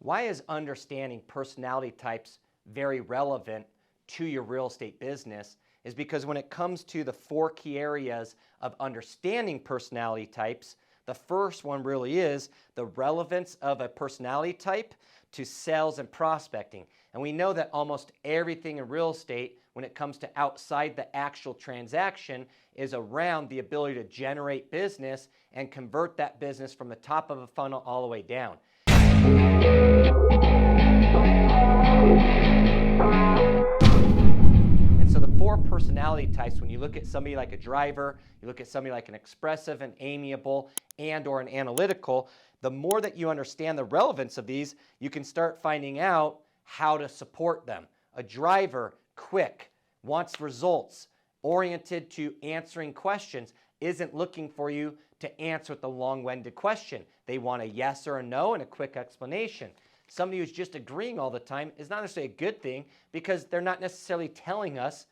Why is understanding personality types very relevant to your real estate business? Is because when it comes to the 4 key areas of understanding personality types, the first one really is the relevance of a personality type to sales and prospecting. And we know that almost everything in real estate, when it comes to outside the actual transaction, is around the ability to generate business and convert that business from the top of a funnel all the way down. And so the 4 personality types, when you look at somebody like a driver, you look at somebody like an expressive, an amiable, and or an analytical, the more that you understand the relevance of these, you can start finding out how to support them. A driver, quick, wants results, oriented to answering questions, isn't looking for you to answer with a long-winded question. They want a yes or a no and a quick explanation. Somebody who's just agreeing all the time is not necessarily a good thing because they're not necessarily telling us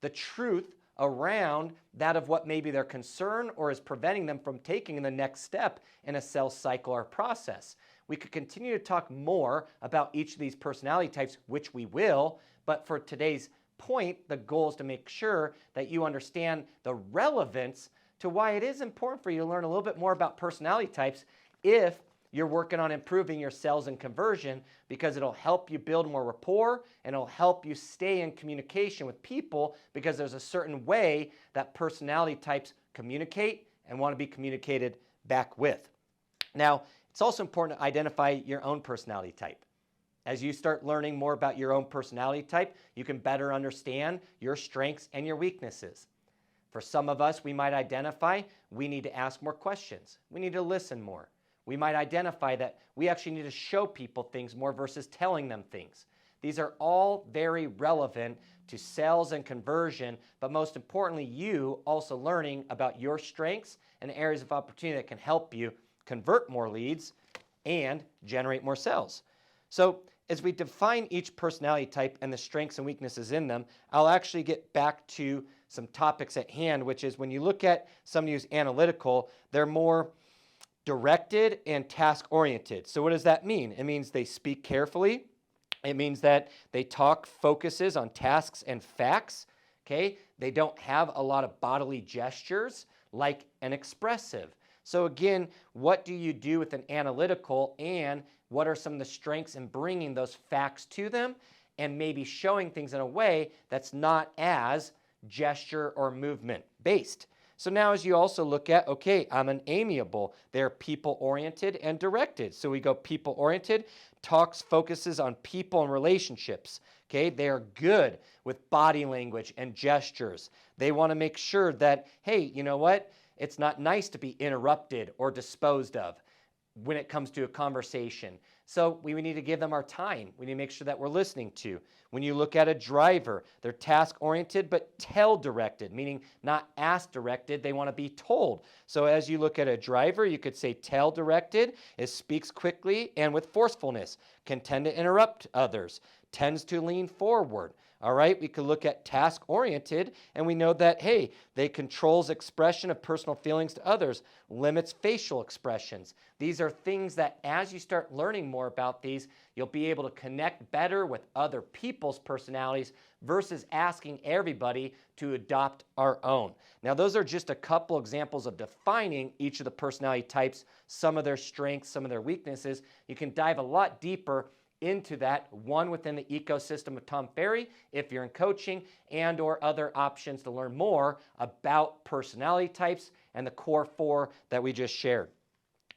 the truth around that of what maybe their concern or is preventing them from taking the next step in a sales cycle or process. We could continue to talk more about each of these personality types, which we will, but for today's point, the goal is to make sure that you understand the relevance to why it is important for you to learn a little bit more about personality types if you're working on improving your sales and conversion, because it'll help you build more rapport and it'll help you stay in communication with people, because there's a certain way that personality types communicate and want to be communicated back with. Now, it's also important to identify your own personality type. As you start learning more about your own personality type, you can better understand your strengths and your weaknesses. For some of us, we might identify we need to ask more questions. We need to listen more. We might identify that we actually need to show people things more versus telling them things. These are all very relevant to sales and conversion, but most importantly, you also learning about your strengths and areas of opportunity that can help you convert more leads and generate more sales. So as we define each personality type and the strengths and weaknesses in them, I'll actually get back to some topics at hand, which is when you look at somebody who's analytical, they're more directed and task-oriented. So what does that mean? It means they speak carefully. It means that they talk focuses on tasks and facts. Okay? They don't have a lot of bodily gestures like an expressive. So again, what do you do with an analytical, and what are some of the strengths in bringing those facts to them and maybe showing things in a way that's not as gesture or movement based? So now as you also look at, okay, I'm an amiable. They're people-oriented and directed. So we go people-oriented, focuses on people and relationships. Okay, they are good with body language and gestures. They want to make sure that, hey, you know what? It's not nice to be interrupted or disposed of when it comes to a conversation. So we need to give them our time. We need to make sure that we're listening to. When you look at a driver, they're task-oriented but tell-directed, meaning not ask-directed. They want to be told. So as you look at a driver, you could say tell-directed. It speaks quickly and with forcefulness, can tend to interrupt others, tends to lean forward. All right, we could look at task-oriented, and we know that, hey, they controls expression of personal feelings to others, limits facial expressions. These are things that as you start learning more about these, you'll be able to connect better with other people's personalities versus asking everybody to adopt our own. Now, those are just a couple examples of defining each of the personality types, some of their strengths, some of their weaknesses. You can dive a lot deeper into that one within the ecosystem of Tom Ferry if you're in coaching, and or other options to learn more about personality types and the core 4 that we just shared.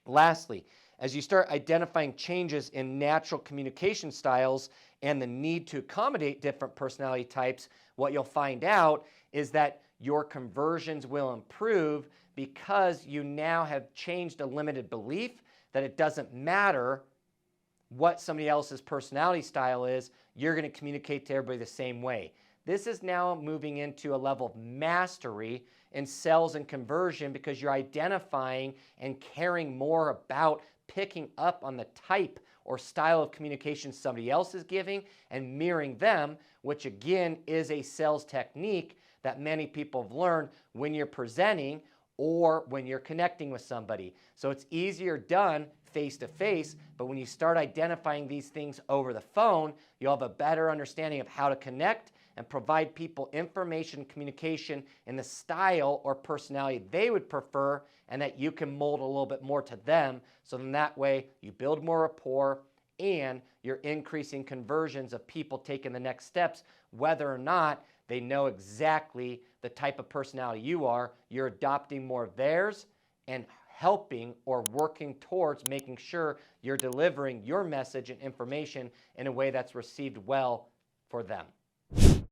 Lastly, as you start identifying changes in natural communication styles and the need to accommodate different personality types, what you'll find out is that your conversions will improve because you now have changed a limited belief that it doesn't matter what somebody else's personality style is, you're going to communicate to everybody the same way. This is now moving into a level of mastery in sales and conversion because you're identifying and caring more about picking up on the type or style of communication somebody else is giving and mirroring them, which again is a sales technique that many people have learned when you're presenting or when you're connecting with somebody. So it's easier done face to face, but when you start identifying these things over the phone, you'll have a better understanding of how to connect and provide people information, communication in the style or personality they would prefer, and that you can mold a little bit more to them. So then that way you build more rapport and you're increasing conversions of people taking the next steps, whether or not they know exactly the type of personality you are. You're adopting more of theirs and helping or working towards making sure you're delivering your message and information in a way that's received well for them.